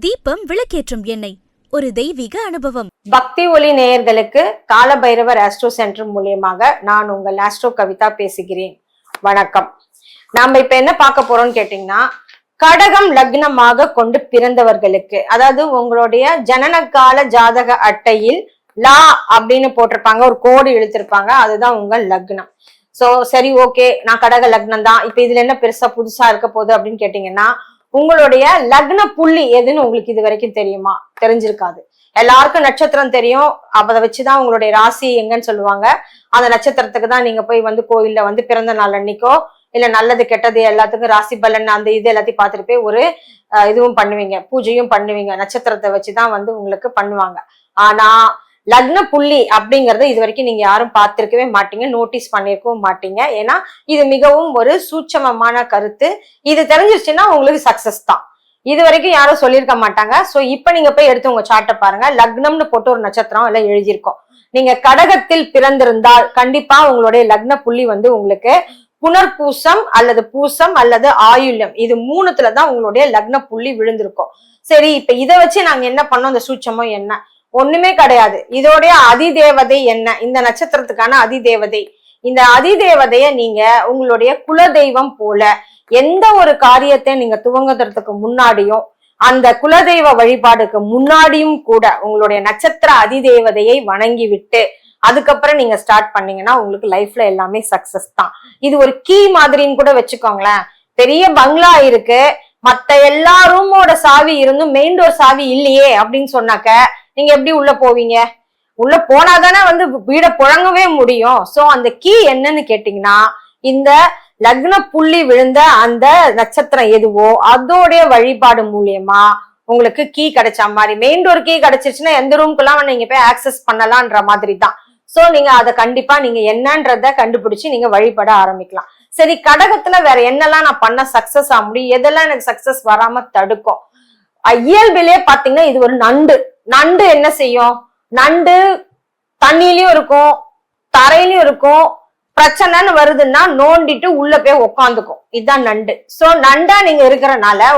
தீபம் விளக்கேற்றும் எண்ணெய், ஒரு தெய்வீக அனுபவம். பக்தி ஒளி நேயர்களுக்கு காலபைரவர் ஆஸ்ட்ரோ சென்டர் மூலியமாக நான் உங்கள் ஆஸ்ட்ரோ கவிதா பேசுகிறேன். வணக்கம். நாம இப்ப என்ன பார்க்க போறோம்னு கேட்டீங்கன்னா, கடகம் லக்னமாக கொண்டு பிறந்தவர்களுக்கு, அதாவது உங்களுடைய ஜனனகால ஜாதக அட்டையில் லா அப்படின்னு போட்டிருப்பாங்க, ஒரு கோடு இழுத்திருப்பாங்க, அதுதான் உங்கள் லக்னம். சோ சரி, ஓகே, நான் கடக லக்னம் தான், இப்ப இதுல என்ன பெருசா புதுசா இருக்க போகுது அப்படின்னு கேட்டீங்கன்னா, உங்களுடைய லக்ன புள்ளி எதுன்னு உங்களுக்கு இது வரைக்கும் தெரியுமா? தெரிஞ்சிருக்காது. எல்லாருக்கும் நட்சத்திரம் தெரியும், அதை வச்சுதான் உங்களுடைய ராசி எங்கன்னு சொல்லுவாங்க. அந்த நட்சத்திரத்துக்கு தான் நீங்க போய் கோயில்ல பிறந்த நாள் அன்னைக்கோ இல்ல நல்லது கெட்டது எல்லாத்துக்கும் ராசி பலன் அந்த இது எல்லாத்தையும் பார்த்துட்டு போய் ஒரு இதுவும் பண்ணுவீங்க, பூஜையும் பண்ணுவீங்க. நட்சத்திரத்தை வச்சுதான் உங்களுக்கு பண்ணுவாங்க. ஆனா லக்ன புள்ளி அப்படிங்கறத இது வரைக்கும் நீங்க யாரும் பார்த்திருக்கவே மாட்டீங்க, நோட்டீஸ் பண்ணிருக்கவும் மாட்டீங்க. ஏன்னா இது மிகவும் ஒரு சூட்சமமான கருத்து. இது தெரிஞ்சிருச்சுன்னா உங்களுக்கு சக்சஸ் தான். இது வரைக்கும் யாரும் சொல்லியிருக்க மாட்டாங்க. சோ இப்ப நீங்க போய் எடுத்து உங்க சார்ட்டை பாருங்க. லக்னம்னு போட்டு ஒரு நட்சத்திரம் எல்லாம் எழுதியிருக்கோம். நீங்க கடகத்தில் பிறந்திருந்தால் கண்டிப்பா உங்களுடைய லக்ன புள்ளி உங்களுக்கு புனர்பூசம் அல்லது பூசம் அல்லது ஆயுள்யம், இது மூணுத்துலதான் உங்களுடைய லக்ன புள்ளி விழுந்திருக்கும். சரி, இப்ப இதை வச்சு நாங்க என்ன பண்ணோம்? இந்த சூட்சமம் என்ன? ஒண்ணுமே கிடையாது. இதோடைய அதிதேவதை என்ன? இந்த நட்சத்திரத்துக்கான அதிதேவதை. இந்த அதிதேவதைய நீங்க உங்களுடைய குல தெய்வம் போல எந்த ஒரு காரியத்தை நீங்க துவங்குறதுக்கு முன்னாடியும், அந்த குலதெய்வ வழிபாடுக்கு முன்னாடியும் கூட உங்களுடைய நட்சத்திர அதிதேவதையை வணங்கி விட்டு அதுக்கப்புறம் நீங்க ஸ்டார்ட் பண்ணீங்கன்னா உங்களுக்கு லைஃப்ல எல்லாமே சக்சஸ் தான். இது ஒரு கீ மாதிரின்னு கூட வச்சுக்கோங்களேன். பெரிய பங்களா இருக்கு, மத்த எல்லா ரூமோட சாவி இருந்தும் மெயின் டோர் சாவி இல்லையே அப்படின்னு சொன்னாக்க நீங்க எப்படி உள்ள போவீங்க? உள்ள போனாதானே வீட புழங்கவே முடியும். சோ அந்த கீ என்னன்னு கேட்டீங்கன்னா, இந்த லக்ன புள்ளி விழுந்த அந்த நட்சத்திரம் எதுவோ அதோடைய வழிபாடு மூலியமா உங்களுக்கு கீ கிடைச்ச மாதிரி. மெயின் டோர் கீ கிடைச்சிருச்சுன்னா எந்த ரூம்க்குலாம் நீங்க போய் ஆக்சஸ் பண்ணலான்ற மாதிரி தான். சோ நீங்க அதை கண்டிப்பா நீங்க என்னன்றத கண்டுபிடிச்சு நீங்க வழிபட ஆரம்பிக்கலாம். சரி, கடகத்துல வேற என்னெல்லாம் நான் பண்ண சக்சஸ் ஆக முடியும், எதெல்லாம் எனக்கு சக்சஸ் வராம தடுக்கும்? இயல்பிலே பாத்தீங்கன்னா இது ஒரு நண்டு. நண்டு என்ன செய்யும்? நண்டு தண்ணியிலயும் இருக்கும், தரையிலயும் இருக்கும். பிரச்சனைன்னு வருதுன்னா நோண்டிட்டு உள்ள போய் உக்காந்துக்கும். இதுதான் நண்டு. சோ நண்டா நீங்க இருக்கிறனால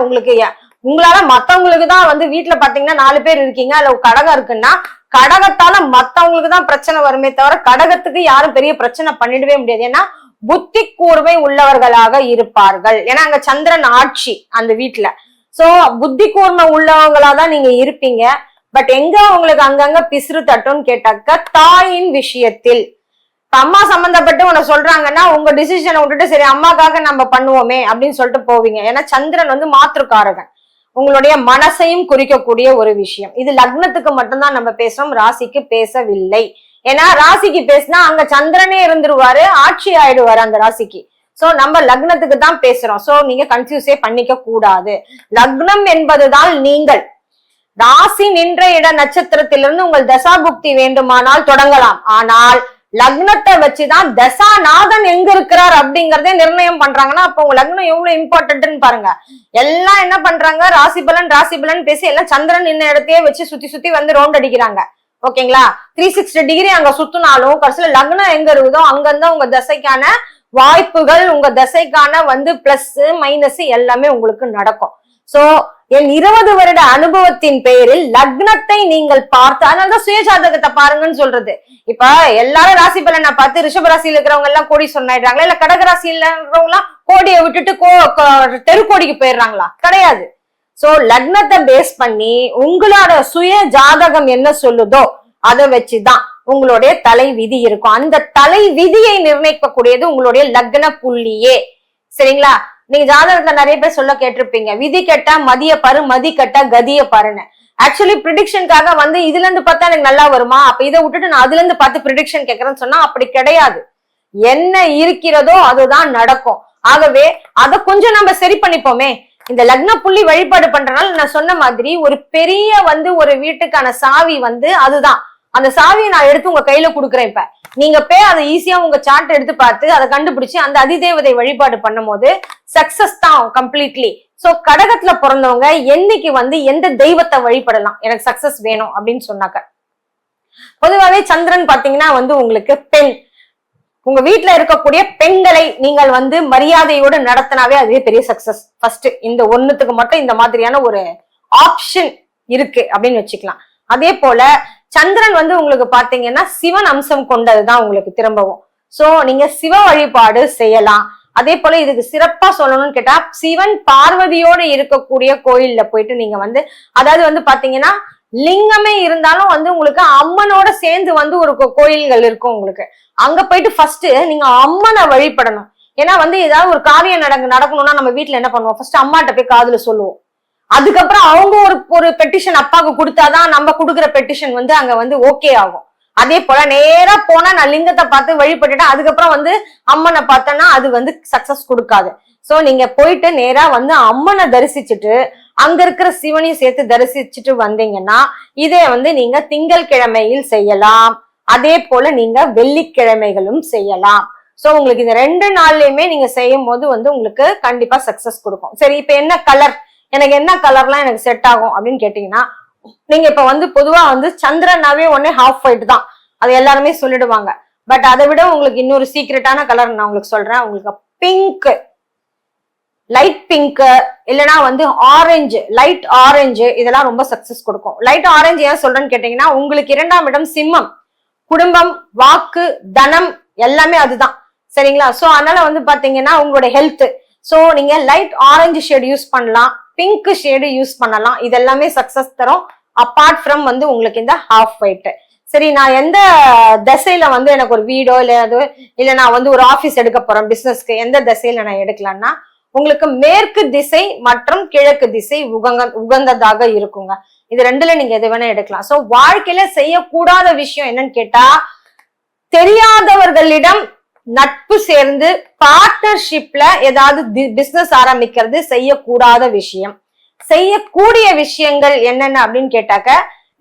உங்களால மத்தவங்களுக்கு தான் வீட்டுல பாத்தீங்கன்னா 4 பேர் இருக்கீங்க, அதுல கடகம் இருக்குன்னா கடகத்தால மத்தவங்களுக்கு தான் பிரச்சனை வருமே தவிர கடகத்துக்கு யாரும் பெரிய பிரச்சனை பண்ணிடவே முடியாது. ஏன்னா புத்தி கூர்மை உள்ளவர்களாக இருப்பார்கள். ஏன்னா அங்க சந்திரன் ஆட்சி அந்த வீட்டுல. சோ புத்தி கூர்மை உள்ளவங்களாதான் நீங்க இருப்பீங்க. பட் எங்க உங்களுக்கு அங்கங்க பிசுறு தட்டும்னு கேட்டாக்க, தாயின் விஷயத்தில் அம்மா சம்பந்தப்பட்டு உன்னை சொல்றாங்கன்னா உங்க டிசிஷனை விட்டுட்டு சரி அம்மாக்காக நம்ம பண்ணுவோமே அப்படின்னு சொல்லிட்டு போவீங்க. ஏன்னா சந்திரன் மாத்திருக்காரகன், உங்களுடைய மனசையும் குறிக்கக்கூடிய ஒரு விஷயம். இது லக்னத்துக்கு மட்டும்தான் நம்ம பேசுறோம், ராசிக்கு பேசவில்லை. ஏன்னா ராசிக்கு பேசினா அங்க சந்திரனே இருந்துருவாரு, ஆட்சி ஆயிடுவாரு அந்த ராசிக்கு. சோ நம்ம லக்னத்துக்கு தான் பேசுறோம். சோ நீங்க கன்ஃபியூஸே பண்ணிக்க கூடாது. லக்னம் என்பதுதான் நீங்கள். ராசி நின்ற இட நட்சத்திரத்திலிருந்து உங்கள் தசாபுக்தி வேண்டுமானால் தொடங்கலாம். ஆனால் லக்னத்தை வச்சுதான் தசாநாதன் எங்க இருக்கிறார் அப்படிங்கறதே நிர்ணயம் பண்றாங்கன்னா அப்ப உங்க லக்னம் எவ்வளவு இம்பார்ட்டன்ட்னு பாருங்க. எல்லாம் என்ன பண்றாங்க? ராசி பலன் பேசி எல்லாம் சந்திரன் நின்ன இடத்தையே வச்சு சுத்தி ரவுண்ட் அடிக்கிறாங்க. ஓகேங்களா? 360 டிகிரி அங்க சுத்தினாலும் கடைசியில லக்னம் எங்க இருக்குதோ அங்கிருந்தா உங்க தசைக்கான வாய்ப்புகள், உங்க தசைக்கான பிளஸ் மைனஸ் எல்லாமே உங்களுக்கு நடக்கும். சோ என் 20 வருட அனுபவத்தின் பெயரில் லக்னத்தை நீங்கள் பார்த்து, அதனாலதான் சுயஜாதகத்தை பாருங்கன்னு சொல்றது. இப்ப எல்லாரும் ராசி பலனை பார்த்து ரிஷப ராசியில இருக்கிறவங்க எல்லாம் கோடி சொன்னாயிடுறாங்களா? இல்ல கடக ராசியில இருக்கிறவங்க எல்லாம் கோடியை விட்டுட்டு தெருக்கோடிக்கு போயிடுறாங்களா? கிடையாது. சோ லக்னத்தை பேஸ் பண்ணி உங்களோட சுய ஜாதகம் என்ன சொல்லுதோ அதை வச்சுதான் உங்களுடைய தலை விதி இருக்கும். அந்த தலை விதியை நிர்ணயிக்கக்கூடியது உங்களுடைய லக்ன புள்ளியே. சரிங்களா? நீங்க ஜாதகத்துல நிறைய பேர் சொல்ல கேட்டிருப்பீங்க, விதி கெட்டா மதிய பாரு, மதி கெட்டா கதிய பாருன்னு. ஆக்சுவலி ப்ரிடிக்ஷனுக்காக இதுல இருந்து பார்த்தா எனக்கு நல்லா வருமா, அப்ப இதை விட்டுட்டு நான் அதுல இருந்து பார்த்து ப்ரிடிக்ஷன் கேட்கறேன்னு சொன்னா அப்படி கிடையாது. என்ன இருக்கிறதோ அதுதான் நடக்கும். ஆகவே அதை கொஞ்சம் நம்ம சரி பண்ணிப்போமே. இந்த லக்ன புள்ளி வழிபாடு பண்றதுனால நான் சொன்ன மாதிரி ஒரு பெரிய ஒரு வீட்டுக்கான சாவி அதுதான். அந்த சாவியை நான் எடுத்து உங்க கையில கொடுக்குறேன். இப்ப நீங்க போய் அதை ஈஸியா உங்க சார்ட் எடுத்து பார்த்து அதை கண்டுபிடிச்சு அந்த அதிதேவதை வழிபாடு பண்ணும் போது சக்சஸ் தான் கம்ப்ளீட்லி. சோ கடகத்துல பிறந்தவங்க என்னைக்கு எந்த தெய்வத்தை வழிபடலாம் எனக்கு சக்சஸ் வேணும் அப்படின்னு சொன்னாக்க, பொதுவாகவே சந்திரன் பாத்தீங்கன்னா உங்களுக்கு பெண், உங்க வீட்டுல இருக்கக்கூடிய பெண்களை நீங்கள் மரியாதையோடு நடத்தினாவே அதுவே பெரிய சக்சஸ். ஃபர்ஸ்ட் இந்த ஒண்ணுத்துக்கு மட்டும் இந்த மாதிரியான ஒரு ஆப்ஷன் இருக்கு அப்படின்னு வச்சுக்கலாம். அதே போல சந்திரன் வந்து உங்களுக்கு பாத்தீங்கன்னா சிவன் அம்சம் கொண்டதுதான் உங்களுக்கு திரும்பவும். சோ நீங்க சிவ வழிபாடு செய்யலாம். அதே போல இதுக்கு சிறப்பா சொல்லணும்னு கேட்டா சிவன் பார்வதியோடு இருக்கக்கூடிய கோயில்ல போயிட்டு நீங்க வந்து அதாவது வந்து பாத்தீங்கன்னா லிங்கமே இருந்தாலும் வந்து உங்களுக்கு அம்மனோட சேர்ந்து வந்து ஒரு கோயில்கள் இருக்கும் உங்களுக்கு. அங்க போயிட்டு ஃபர்ஸ்ட் நீங்க அம்மனை வழிபடணும். ஏன்னா வந்து ஏதாவது ஒரு காரியம் நடக்கணும்னா நம்ம வீட்டுல என்ன பண்ணுவோம், ஃபர்ஸ்ட் அம்மாட்ட போய் காதுல சொல்லுவோம். அதுக்கப்புறம் அவங்க ஒரு பெட்டிஷன் அப்பாவுக்கு கொடுத்தாதான் நம்ம கொடுக்குற பெட்டிஷன் வந்து அங்க வந்து ஓகே ஆகும். அதே போல நேரா போனா நான் லிங்கத்தை பார்த்து வழிபட்டுட்டேன் அதுக்கப்புறம் வந்து அம்மனை பார்த்தேன்னா அது வந்து சக்சஸ் கொடுக்காது. சோ நீங்க போயிட்டு நேரா வந்து அம்மனை தரிசிச்சுட்டு அங்க இருக்கிற சிவனையும் சேர்த்து தரிசிச்சுட்டு வந்தீங்கன்னா இதே வந்து நீங்க திங்கள் கிழமையில் செய்யலாம். அதே போல நீங்க வெள்ளிக்கிழமைகளும் செய்யலாம். சோ உங்களுக்கு இந்த 2 நாள்லயுமே நீங்க செய்யும் போது வந்து உங்களுக்கு கண்டிப்பா சக்சஸ் கொடுக்கும். சரி, இப்ப என்ன கலர், எனக்கு என்ன கலர்லாம் எனக்கு செட் ஆகும் அப்படின்னு கேட்டீங்கன்னா, நீங்க இப்ப வந்து பொதுவா வந்து சந்திரனாவே ஒன்னே ஹாஃப் ஒயிட் தான், அது எல்லாருமே சொல்லிடுவாங்க. பட் அதை விட உங்களுக்கு இன்னொரு சீக்ரெட்டான கலர் நான் உங்களுக்கு சொல்றேன். உங்களுக்கு பிங்க், லைட் பிங்க், இல்லைன்னா வந்து ஆரஞ்சு, லைட் ஆரஞ்சு, இதெல்லாம் ரொம்ப சக்சஸ் கொடுக்கும். லைட் ஆரஞ்சு ஏன் சொல்றேன்னு கேட்டீங்கன்னா, உங்களுக்கு 2ஆம் இடம் சிம்மம், குடும்பம், வாக்கு, தனம் எல்லாமே அதுதான். சரிங்களா? சோ அதனால வந்து பாத்தீங்கன்னா உங்களோட ஹெல்த், சோ நீங்க லைட் ஆரஞ்சு ஷேடு யூஸ் பண்ணலாம், பிங்க் ஷேடு யூஸ் பண்ணலாம். இது எல்லாமே சக்சஸ் தரும். அப்பார்ட் ஃப்ரம் வந்து உங்களுக்கு இந்த ஹாஃப் ஒயிட். சரி, நான் எந்த திசையில வந்து எனக்கு ஒரு வீடோ இல்ல நான் வந்து ஒரு ஆபீஸ் எடுக்க போறேன் பிசினஸ்க்கு, எந்த திசையில நான் எடுக்கலாம்னா உங்களுக்கு மேற்கு திசை மற்றும் கிழக்கு திசை உகந்ததாக இருக்குங்க. இது 2ல நீங்க எது வேணா எடுக்கலாம். சோ வாழ்க்கையில செய்யக்கூடாத விஷயம் என்னன்னு கேட்டா, தெரியாதவர்களிடம் நட்பு சேர்ந்து பார்ட்னர்ஷிப்ல ஏதாவது பிசினஸ் ஆரம்பிக்கிறது செய்யக்கூடாத விஷயம். செய்யக்கூடிய விஷயங்கள் என்னென்ன அப்படின்னு கேட்டாக்க,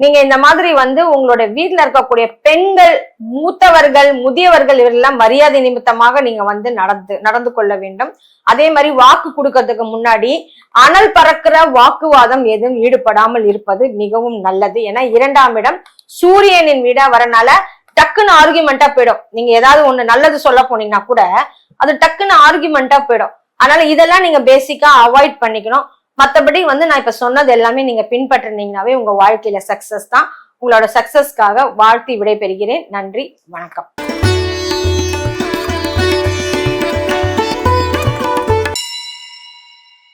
நீங்க இந்த மாதிரி வந்து உங்களோட வீட்டுல இருக்கக்கூடிய பெண்கள், மூத்தவர்கள், முதியவர்கள் இவரெல்லாம் மரியாதை நிமித்தமாக நீங்க வந்து நடந்து கொள்ள வேண்டும். அதே மாதிரி வாக்கு கொடுக்கறதுக்கு முன்னாடி அனல் பறக்கிற வாக்குவாதம் எதுவும் ஈடுபடாமல் இருப்பது மிகவும் நல்லது. ஏன்னா 2ஆம் இடம் சூரியனின் வீடா வரனால டக்குன்னு ஆர்குமெண்டா போயிடும். நீங்க ஏதாவது ஒண்ணு நல்லது சொல்ல போனீங்கன்னா கூட அது டக்குன்னு ஆர்குமெண்டா போயிடும். அதனால இதெல்லாம் நீங்க பேசிக்கா அவாய்ட் பண்ணிக்கணும். மத்தபடி வந்து நான் இப்ப சொன்னது எல்லாமே நீங்க பின்பற்றினீங்கன்னாவே உங்க வாழ்க்கையில சக்சஸ் தான். உங்களோட சக்சஸ்க்காக வாழ்த்தி விடைபெறுகிறேன். நன்றி, வணக்கம்.